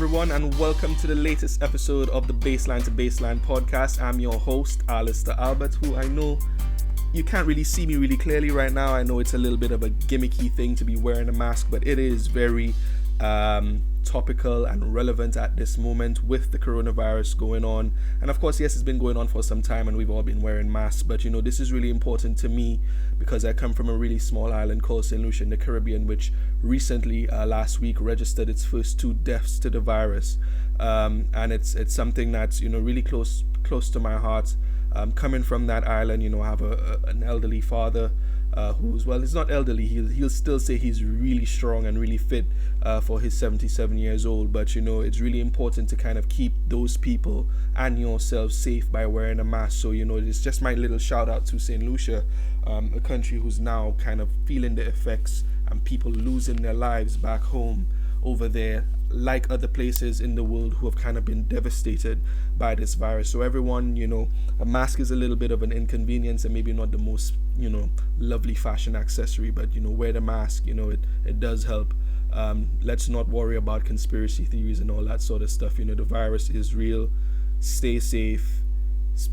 everyone, and welcome to the latest episode of the Baseline to Baseline podcast. I'm your host, Alister Albert, who I know you can't really see me really clearly right now. I know it's a little bit of a gimmicky thing to be wearing a mask, but it is very topical and relevant at this moment with the coronavirus going on. And of course, yes, it's been going on for some time and we've all been wearing masks, but you know, this is really important to me because I come from a really small island called St. Lucia in the Caribbean, which recently last week registered its first 2 deaths to the virus, and it's something that's, you know, really close to my heart. Coming from that island, you know, I have an elderly father who's, well, he's not elderly, he'll still say he's really strong and really fit for his 77 years old, but you know, it's really important to kind of keep those people and yourself safe by wearing a mask. So you know, it's just my little shout out to St. Lucia, a country who's now kind of feeling the effects and people losing their lives back home over there, like other places in the world who have kind of been devastated by this virus. So everyone, you know, a mask is a little bit of an inconvenience and maybe not the most, you know, lovely fashion accessory, but you know, wear the mask, you know, it does help. Let's not worry about conspiracy theories and all that sort of stuff. You know, the virus is real. Stay safe,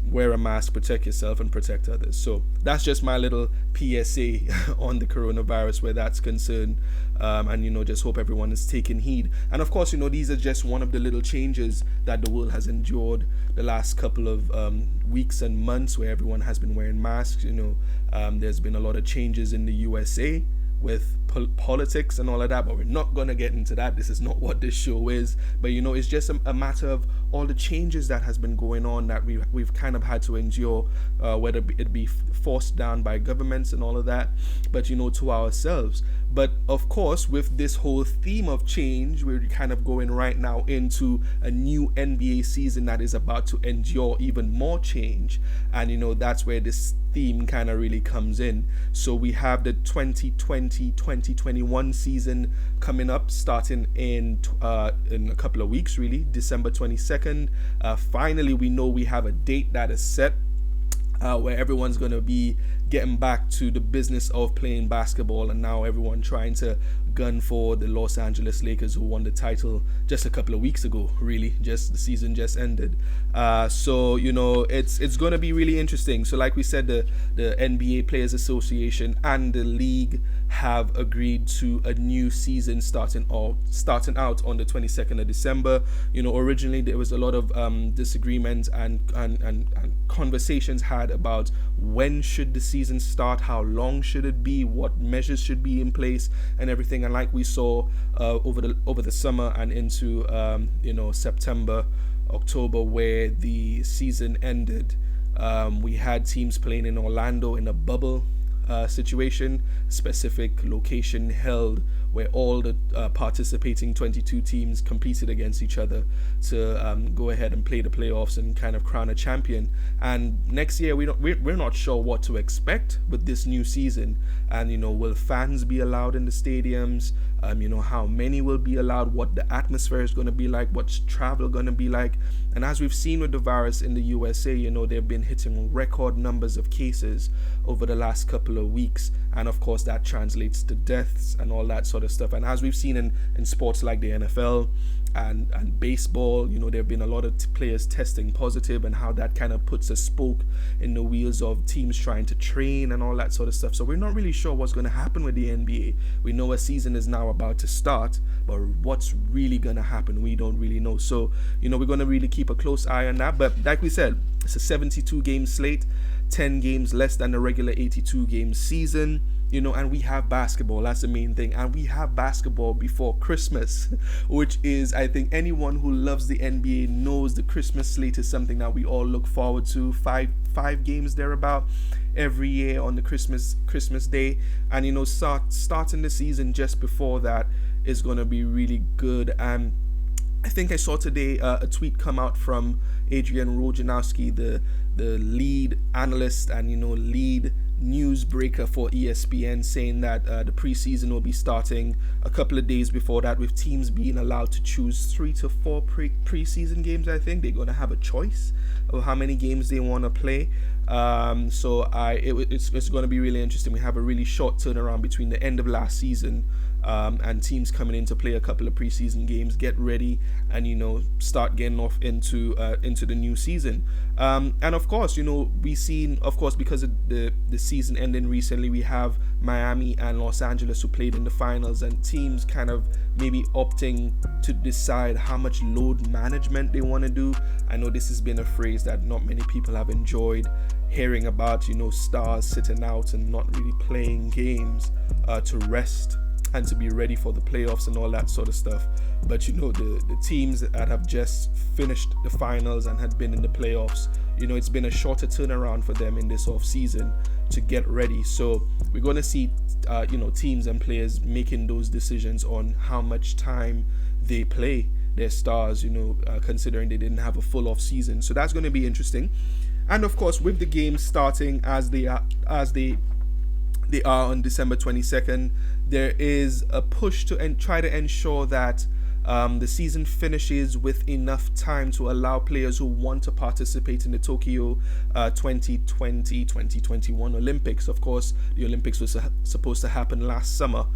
wear a mask, protect yourself and protect others. So that's just my little PSA on the coronavirus where that's concerned. And you know, just hope everyone is taking heed. And of course, you know, these are just one of the little changes that the world has endured the last couple of weeks and months, where everyone has been wearing masks. You know, there's been a lot of changes in the USA with politics and all of that, but we're not going to get into that. This is not what this show is. But you know, it's just a matter of all the changes that has been going on that we've kind of had to endure, whether it be forced down by governments and all of that, but you know, to ourselves. But of course, with this whole theme of change, we're kind of going right now into a new NBA season that is about to endure even more change. And you know, that's where this theme kind of really comes in. So we have the 2020-2021 season coming up, starting in a couple of weeks, really, December 22nd. Finally, we know we have a date that is set, where everyone's going to be getting back to the business of playing basketball, and now everyone trying to gun for the Los Angeles Lakers, who won the title just a couple of weeks ago. Really, just the season just ended. So you know, it's going to be really interesting. So like we said, the NBA Players Association and the league have agreed to a new season starting out on the 22nd of December. You know, originally there was a lot of disagreements and conversations had about when should the season start, how long should it be, what measures should be in place and everything. And like we saw over the summer and into you know, September, October, where the season ended, we had teams playing in Orlando in a bubble situation, specific location held where all the participating 22 teams competed against each other to go ahead and play the playoffs and kind of crown a champion. And next year we're not sure what to expect with this new season. And you know, will fans be allowed in the stadiums? You know, how many will be allowed, what the atmosphere is going to be like, what's travel going to be like. And as we've seen with the virus in the USA, you know, they've been hitting record numbers of cases over the last couple of weeks, and of course that translates to deaths and all that sort of stuff. And as we've seen in sports like the NFL and baseball, you know, there have been a lot of players testing positive, and how that kind of puts a spoke in the wheels of teams trying to train and all that sort of stuff. So we're not really sure what's going to happen with the NBA. We know a season is now about to start, but what's really going to happen, we don't really know. So you know, we're going to really keep a close eye on that. But like we said, it's a 72 game slate, 10 games less than the regular 82 game season. You know, and we have basketball, that's the main thing. And we have basketball before Christmas, which is, I think anyone who loves the NBA knows the Christmas slate is something that we all look forward to. Five games thereabout every year on the Christmas day. And you know, starting the season just before that is going to be really good. And I think I saw today a tweet come out from Adrian Wojnarowski, the lead analyst and, you know, lead newsbreaker for ESPN, saying that the preseason will be starting a couple of days before that, with teams being allowed to choose 3 to 4 preseason games. I think they're going to have a choice of how many games they want to play. So it's going to be really interesting. We have a really short turnaround between the end of last season and teams coming in to play a couple of preseason games, get ready, and start getting off into the new season. And of course, we seen, of course, because of the season ending recently, we have Miami and Los Angeles who played in the finals, and teams kind of maybe opting to decide how much load management they want to do. I know this has been a phrase that not many people have enjoyed hearing about, stars sitting out and not really playing games to rest and to be ready for the playoffs and all that sort of stuff. But the teams that have just finished the finals and had been in the playoffs, it's been a shorter turnaround for them in this off season to get ready. So we're going to see teams and players making those decisions on how much time they play their stars, considering they didn't have a full off season. So that's going to be interesting. And of course, with the games starting as they are on December 22nd, there is a push to try to ensure that the season finishes with enough time to allow players who want to participate in the Tokyo 2020-2021 Olympics. Of course, the Olympics was supposed to happen last summer,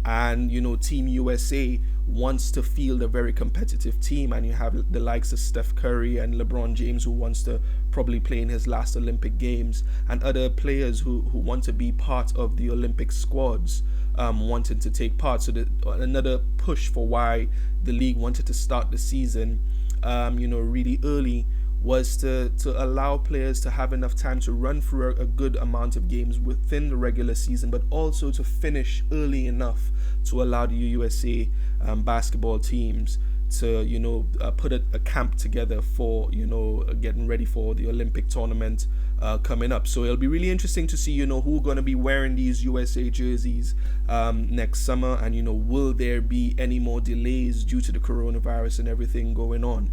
and Team USA wants to field a very competitive team, and you have the likes of Steph Curry and LeBron James, who wants to probably play in his last Olympic Games, and other players who want to be part of the Olympic squads, wanting to take part. So another push for why the league wanted to start the season really early was to allow players to have enough time to run through a good amount of games within the regular season, but also to finish early enough to allow the USA basketball teams to put a camp together for getting ready for the Olympic tournament coming up. So it'll be really interesting to see who are going to be wearing these USA jerseys next summer, and will there be any more delays due to the coronavirus and everything going on.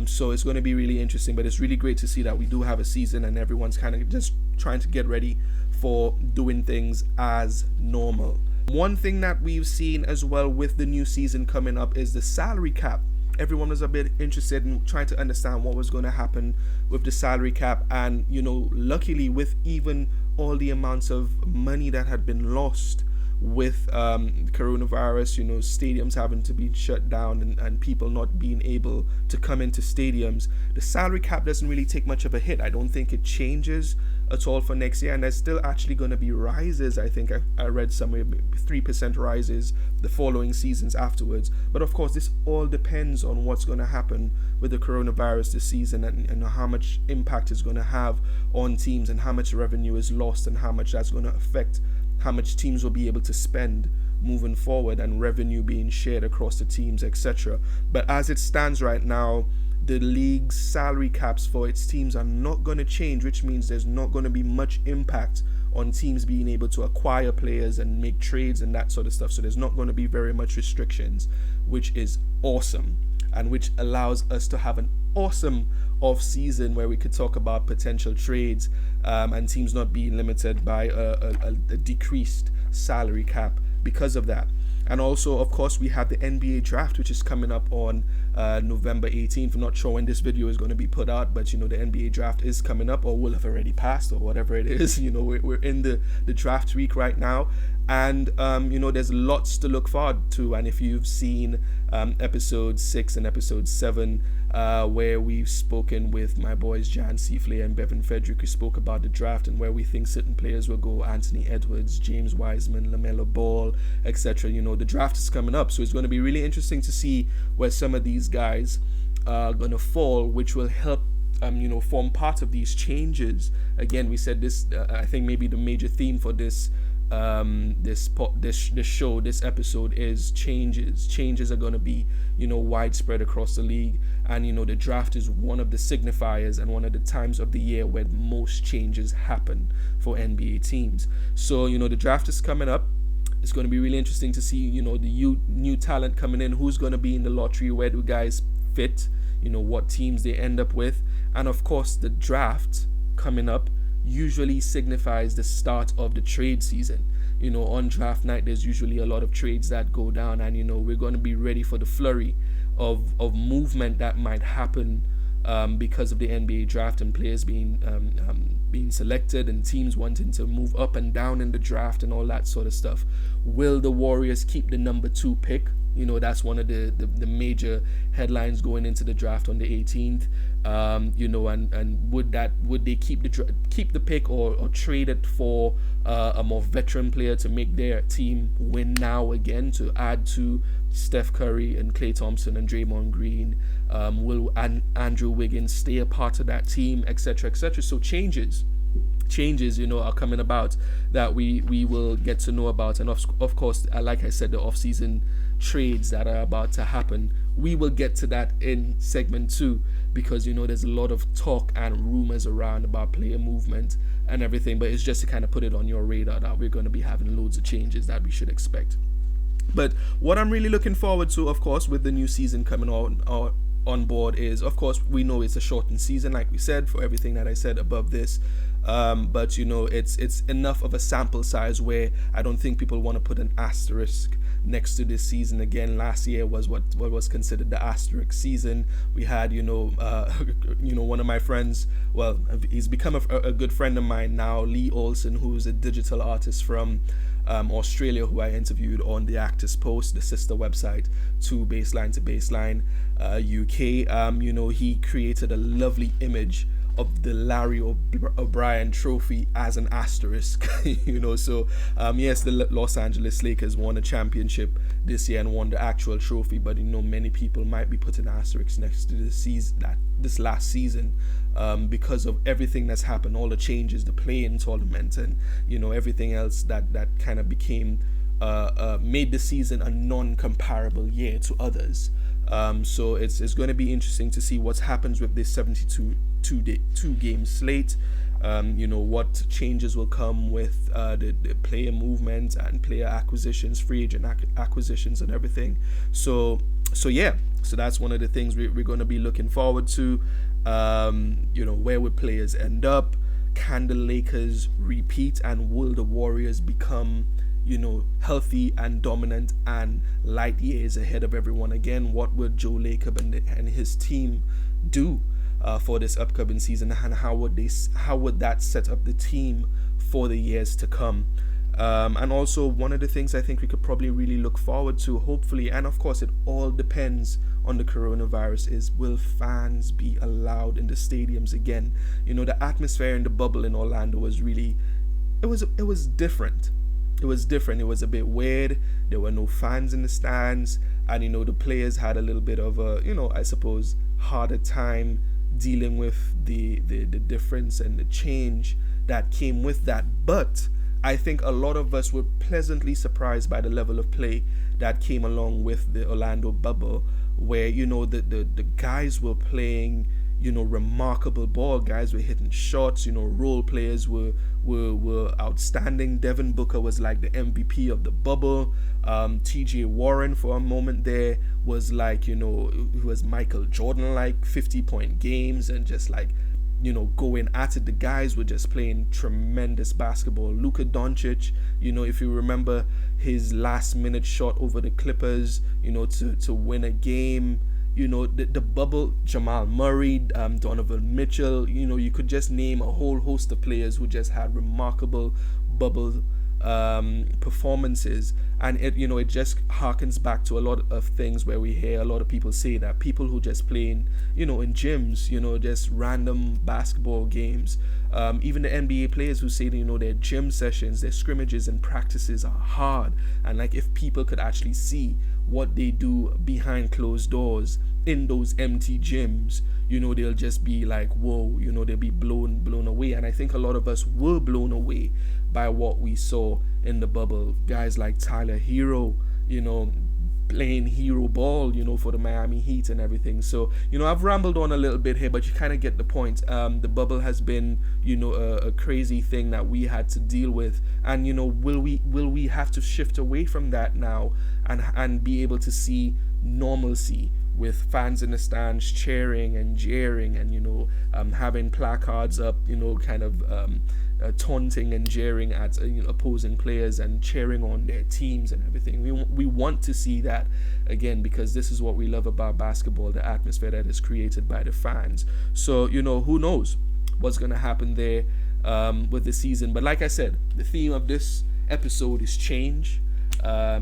So it's going to be really interesting, but it's really great to see that we do have a season and everyone's kind of just trying to get ready for doing things as normal. One thing that we've seen as well with the new season coming up is the salary cap. Everyone was a bit interested in trying to understand what was going to happen with the salary cap, and luckily, with even all the amounts of money that had been lost with coronavirus, stadiums having to be shut down and people not being able to come into stadiums, the salary cap doesn't really take much of a hit. I don't think it changes at all for next year, and there's still actually going to be rises. I think I read somewhere 3% rises the following seasons afterwards. But of course, this all depends on what's going to happen with the coronavirus this season, and how much impact it's going to have on teams, and how much revenue is lost, and how much that's going to affect how much teams will be able to spend moving forward, and revenue being shared across the teams, etc. But as it stands right now, the league's salary caps for its teams are not going to change, which means there's not going to be much impact on teams being able to acquire players and make trades and that sort of stuff. So there's not going to be very much restrictions, which is awesome, and which allows us to have an awesome off season where we could talk about potential trades, and teams not being limited by a decreased salary cap because of that. And also, of course, we have the NBA draft, which is coming up on November 18th. I'm not sure when this video is going to be put out, but the NBA draft is coming up, or will have already passed, or whatever it is. We're in the draft week right now, and there's lots to look forward to. And if you've seen episode 6 and episode 7, where we've spoken with my boys Jan Seafley and Bevan Frederick, we spoke about the draft and where we think certain players will go: Anthony Edwards, James Wiseman, LaMelo Ball, etc. The draft is coming up, so it's going to be really interesting to see where some of these guys are going to fall, which will help form part of these changes. Again, we said this, I think maybe the major theme for this show, this episode, is changes are going to be widespread across the league, and the draft is one of the signifiers and one of the times of the year where most changes happen for NBA teams. So the draft is coming up. It's going to be really interesting to see the new talent coming in, who's going to be in the lottery, where do guys fit, what teams they end up with. And of course, the draft coming up usually signifies the start of the trade season. On draft night, there's usually a lot of trades that go down, and we're going to be ready for the flurry of movement that might happen because of the NBA draft and players being being selected and teams wanting to move up and down in the draft and all that sort of stuff. Will the Warriors keep the number 2 pick? That's one of the major headlines going into the draft on the 18th. And would they keep the pick or trade it for a more veteran player to make their team win now again, to add to Steph Curry and Klay Thompson and Draymond Green? Will Andrew Wiggins stay a part of that team, etc., etc.? So changes are coming about that we will get to know about. And of course, like I said, the off-season trades that are about to happen, we will get to that in segment 2, because there's a lot of talk and rumors around about player movement and everything, but it's just to kind of put it on your radar that we're going to be having loads of changes that we should expect. But what I'm really looking forward to, of course, with the new season coming on board is, of course, we know it's a shortened season, like we said, for everything that I said above this. But it's enough of a sample size where I don't think people want to put an asterisk next to this season. Again, last year was what was considered the asterisk season. We had one of my friends, well, he's become a good friend of mine now, Lee Olsen, who's a digital artist from Australia, who I interviewed on the Actors Post, the sister website to Baseline UK. He created a lovely image of the Larry O'Brien trophy as an asterisk. So yes, the Los Angeles Lakers won a championship this year and won the actual trophy, but many people might be putting asterisks next to this last season, because of everything that's happened, all the changes, the play-in tournament, and everything else that kind of became made the season a non-comparable year to others. So it's going to be interesting to see what happens with this 72 game slate. What changes will come with the player movement and player acquisitions, free agent acquisitions and everything. So that's one of the things we're going to be looking forward to. Where would players end up? Can the Lakers repeat, and will the Warriors become healthy and dominant and light years ahead of everyone again? What would Joe Lacob and his team do for this upcoming season, and how would that set up the team for the years to come? And also, one of the things I think we could probably really look forward to, hopefully, and of course it all depends on the coronavirus, is will fans be allowed in the stadiums again? The atmosphere in the bubble in Orlando was really, it was different. It was different. It was a bit weird. There were no fans in the stands, and the players had a little bit of a I suppose harder time dealing with the difference and the change that came with that. But I think a lot of us were pleasantly surprised by the level of play that came along with the Orlando bubble, where the guys were playing remarkable ball. Guys were hitting shots. Role players were outstanding. Devin Booker was like the MVP of the bubble. TJ Warren for a moment there was like, he was Michael Jordan, like 50-point games and just like, going at it. The guys were just playing tremendous basketball. Luka Doncic, if you remember his last minute shot over the Clippers, to win a game. The bubble, Jamal Murray, Donovan Mitchell, you could just name a whole host of players who just had remarkable bubble performances. And it just harkens back to a lot of things where we hear a lot of people say that people who just play in gyms, just random basketball games, even the NBA players who say their gym sessions, their scrimmages and practices are hard, and like if people could actually see what they do behind closed doors in those empty gyms, they'll just be like, whoa, they'll be blown away. And I think a lot of us were blown away by what we saw in the bubble. Guys like Tyler Hero, playing hero ball, for the Miami Heat and everything. So, I've rambled on a little bit here, but you kind of get the point. The bubble has been, a crazy thing that we had to deal with. And, will we have to shift away from that now and be able to see normalcy with fans in the stands cheering and jeering and, having placards up, taunting and jeering at opposing players and cheering on their teams and everything. We want to see that again, because this is what we love about basketball, the atmosphere that is created by the fans. So who knows what's going to happen there. with the season. But like I said, the theme of this episode is change.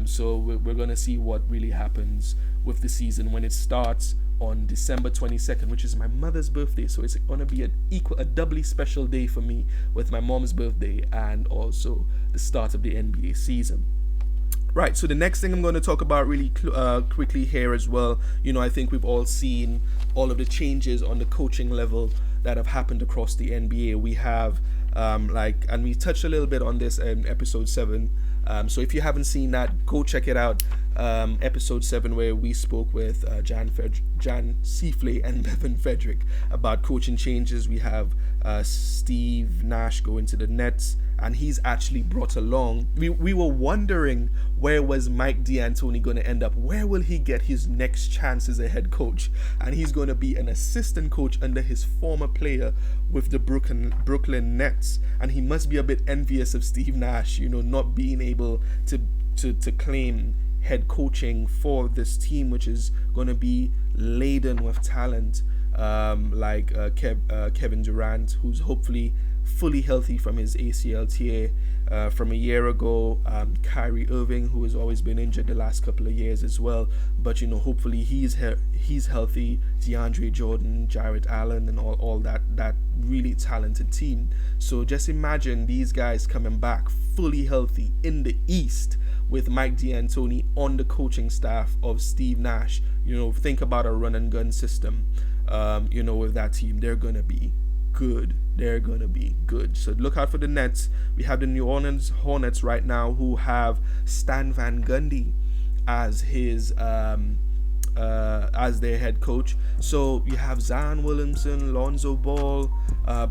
So we're going to see what really happens with the season when it starts on December 22nd, which is my mother's birthday. So it's going to be a doubly special day for me, with my mom's birthday and also the start of the NBA season. Right, so the next thing I'm going to talk about really quickly here as well, I think we've all seen all of the changes on the coaching level that have happened across the NBA. We have, and we touched a little bit on this in episode 7. So if you haven't seen that, go check it out. Episode 7, where we spoke with Jan Seafley and Bevan Frederick about coaching changes. We have Steve Nash going to the Nets, and he's actually brought along. We were wondering, where was Mike D'Antoni going to end up? Where will he get his next chance as a head coach? And he's going to be an assistant coach under his former player with the Brooklyn Nets. And he must be a bit envious of Steve Nash, not being able to claim head coaching for this team, which is going to be laden with talent, like Kevin Durant, who's hopefully fully healthy from his ACL tear from a year ago. Kyrie Irving, who has always been injured the last couple of years as well, but hopefully he's healthy. DeAndre Jordan, Jarrett Allen, and all that really talented team. So just imagine these guys coming back fully healthy in the East, with Mike D'Antoni on the coaching staff of Steve Nash. Think about a run and gun system. With that team, they're gonna be good. So look out for the Nets. We have the New Orleans Hornets right now, who have Stan Van Gundy as his as their head coach. So you have Zion Williamson, Lonzo Ball,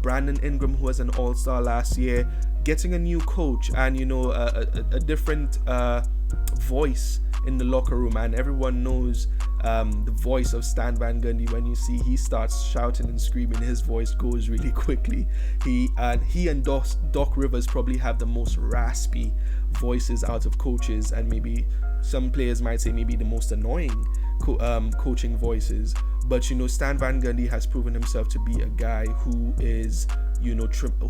Brandon Ingram, who was an all-star last year, getting a new coach and a different voice in the locker room. And everyone knows the voice of Stan Van Gundy. When he starts shouting and screaming, his voice goes really quickly. He and Doc Rivers probably have the most raspy voices out of coaches, and maybe some players might say maybe the most annoying coaching voices. But Stan Van Gundy has proven himself to be a guy who is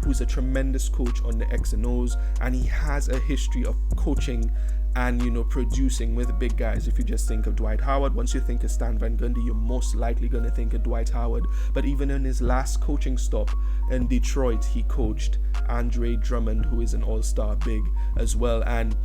who's a tremendous coach on the X and O's, and he has a history of coaching and producing with big guys. If you just think of Dwight Howard, once you think of Stan Van Gundy, you're most likely going to think of Dwight Howard. But even in his last coaching stop in Detroit, he coached Andre Drummond, who is an all-star big as well. And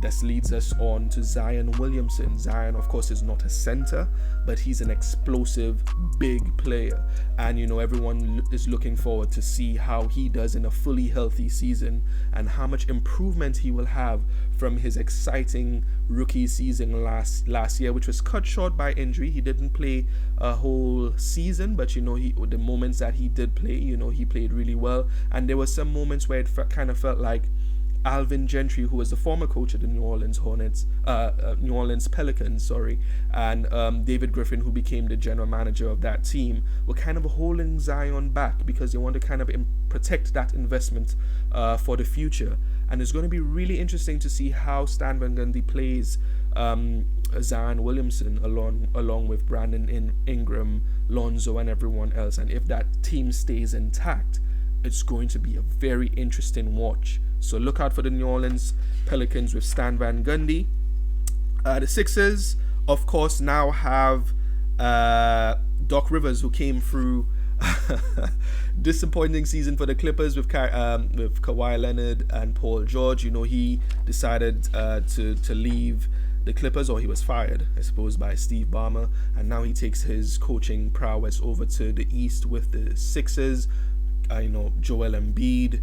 this leads us on to Zion Williamson. Zion, of course, is not a center, but he's an explosive big player, and everyone is looking forward to see how he does in a fully healthy season, and how much improvement he will have from his exciting rookie season last year, which was cut short by injury. He didn't play a whole season, but the moments that he did play, he played really well. And there were some moments where it kind of felt like Alvin Gentry, who was the former coach of the New Orleans Pelicans, and David Griffin, who became the general manager of that team, were kind of holding Zion back because they want to kind of protect that investment for the future. And it's going to be really interesting to see how Stan Van Gundy plays Zion Williamson along with Brandon Ingram, Lonzo, and everyone else. And if that team stays intact, it's going to be a very interesting watch. So look out for the New Orleans Pelicans with Stan Van Gundy. The Sixers, of course, now have Doc Rivers, who came through disappointing season for the Clippers with Kawhi Leonard and Paul George. He decided to leave the Clippers, or he was fired, I suppose, by Steve Ballmer, and now he takes his coaching prowess over to the East with the Sixers. Joel Embiid,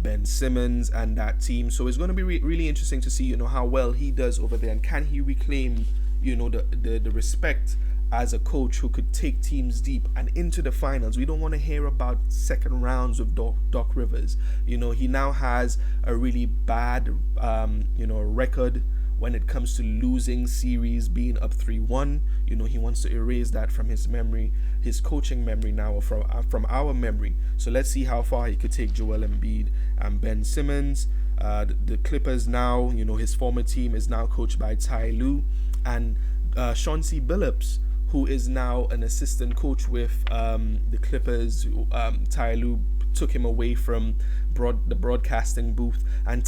Ben Simmons, and that team. So it's going to be really interesting to see how well he does over there, and can he reclaim the respect as a coach who could take teams deep and into the finals. We don't want to hear about second rounds with Doc Rivers. He now has a really bad record when it comes to losing series, being up 3-1. He wants to erase that from his memory, his coaching memory now, or from our memory. So let's see how far he could take Joel Embiid and Ben Simmons. The Clippers now, his former team is now coached by Ty Lue, and Chauncey Billups, who is now an assistant coach with the Clippers. Ty Lue took him away from the broadcasting booth. And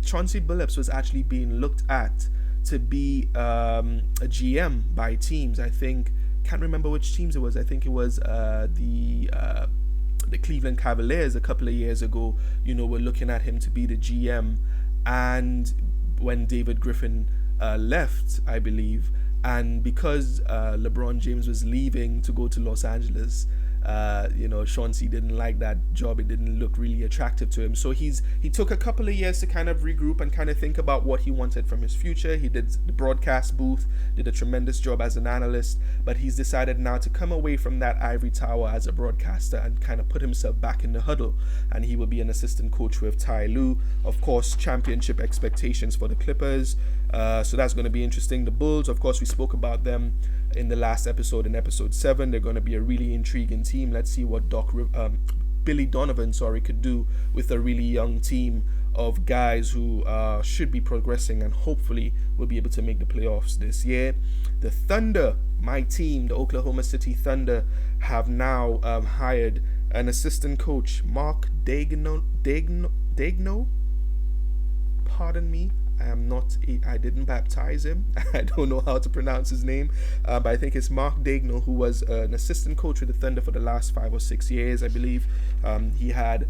Chauncey Billups was actually being looked at to be a GM by teams. I think, can't remember which teams it was. I think it was the Cleveland Cavaliers a couple of years ago. Were looking at him to be the GM, and when David Griffin left, I believe, and because LeBron James was leaving to go to Los Angeles, Chauncey didn't like that job. It didn't look really attractive to him. So he took a couple of years to kind of regroup and kind of think about what he wanted from his future. He did the broadcast booth, did a tremendous job as an analyst, but he's decided now to come away from that ivory tower as a broadcaster and kind of put himself back in the huddle. And he will be an assistant coach with Ty Lue. Of course, championship expectations for the Clippers. So that's going to be interesting. The Bulls, of course, we spoke about them in the last episode, in episode 7. They're going to be a really intriguing team. Let's see what Billy Donovan could do with a really young team of guys who should be progressing and hopefully will be able to make the playoffs this year. The Thunder, my team, the Oklahoma City Thunder, have now hired an assistant coach, Mark Daigneault. Pardon me. I didn't baptize him. I don't know how to pronounce his name, but I think it's Mark Daigneault, who was an assistant coach with the Thunder for the last 5 or 6 years, I believe. He had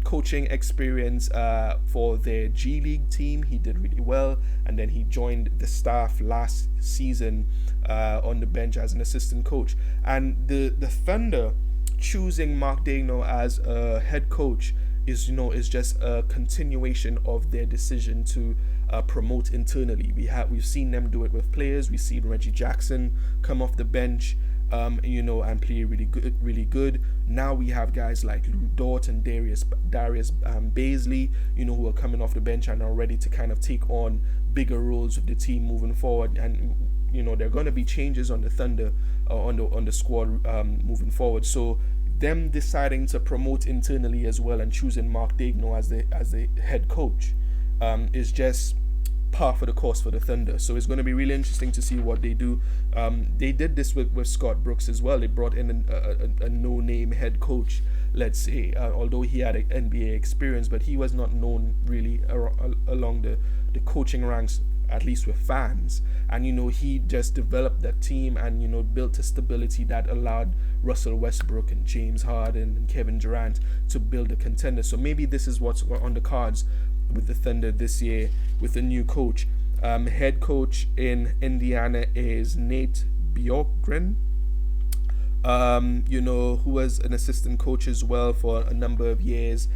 coaching experience for their G League team. He did really well, and then he joined the staff last season on the bench as an assistant coach. And the Thunder choosing Mark Daigneault as a head coach is just a continuation of their decision to promote internally. We've seen them do it with players. We've seen Reggie Jackson come off the bench, and play really good. Now we have guys like Lou Dort and Darius Baisley, who are coming off the bench and are ready to kind of take on bigger roles with the team moving forward. And there are going to be changes on the Thunder, on the squad moving forward. So them deciding to promote internally as well and choosing Mark Daigneault as the head coach is just par for the course for the Thunder. So it's going to be really interesting to see what they do. They did this with Scott Brooks as well. They brought in a no-name head coach, let's say, although he had an NBA experience, but he was not known really along the coaching ranks, at least with fans. And he just developed that team and built a stability that allowed Russell Westbrook and James Harden and Kevin Durant to build a contender. So maybe this is what's on the cards with the Thunder this year with a new coach. Head coach in Indiana is Nate Bjorkgren, who was an assistant coach as well for a number of years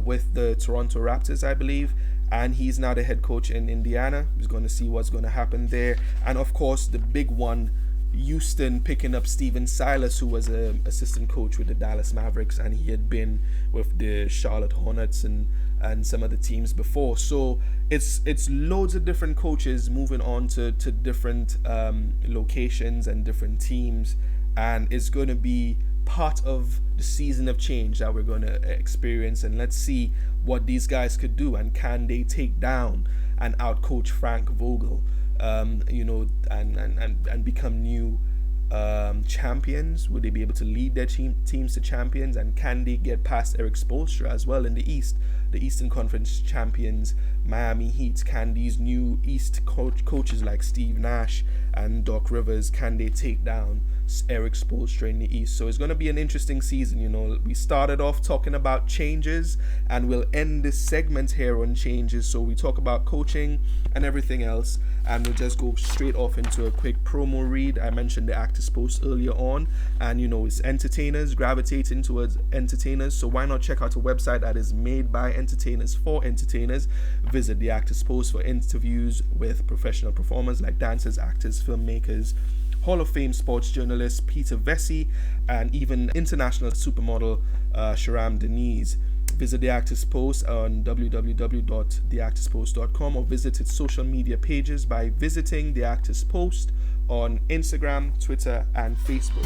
with the Toronto Raptors, I believe. And he's now the head coach in Indiana. He's going to see what's going to happen there. And of course, the big one, Houston picking up Steven Silas, who was an assistant coach with the Dallas Mavericks, and he had been with the Charlotte Hornets and some other teams before. So it's loads of different coaches moving on to different locations and different teams, and it's going to be part of the season of change that we're going to experience. And let's see what these guys could do, and can they take down and outcoach Frank Vogel, and become new champions? Would they be able to lead their teams to champions? And can they get past Eric Spoelstra as well in the East, the Eastern Conference champions, Miami Heat? Can these new East coaches like Steve Nash and Doc Rivers, can they take down Eric Spoelstra in the East? So it's going to be an interesting season. We started off talking about changes, and we'll end this segment here on changes. So we talk about coaching and everything else, and we'll just go straight off into a quick promo read. I mentioned the Actors Post earlier on, and it's entertainers gravitating towards entertainers. So why not check out a website that is made by entertainers for entertainers? Visit the Actors Post for interviews with professional performers like dancers, actors, filmmakers, Hall of Fame sports journalist Peter Vesey, and even international supermodel Sharam Denise. Visit the Actors Post on www.theactorspost.com, or visit its social media pages by visiting the Actors Post on Instagram, Twitter, and Facebook.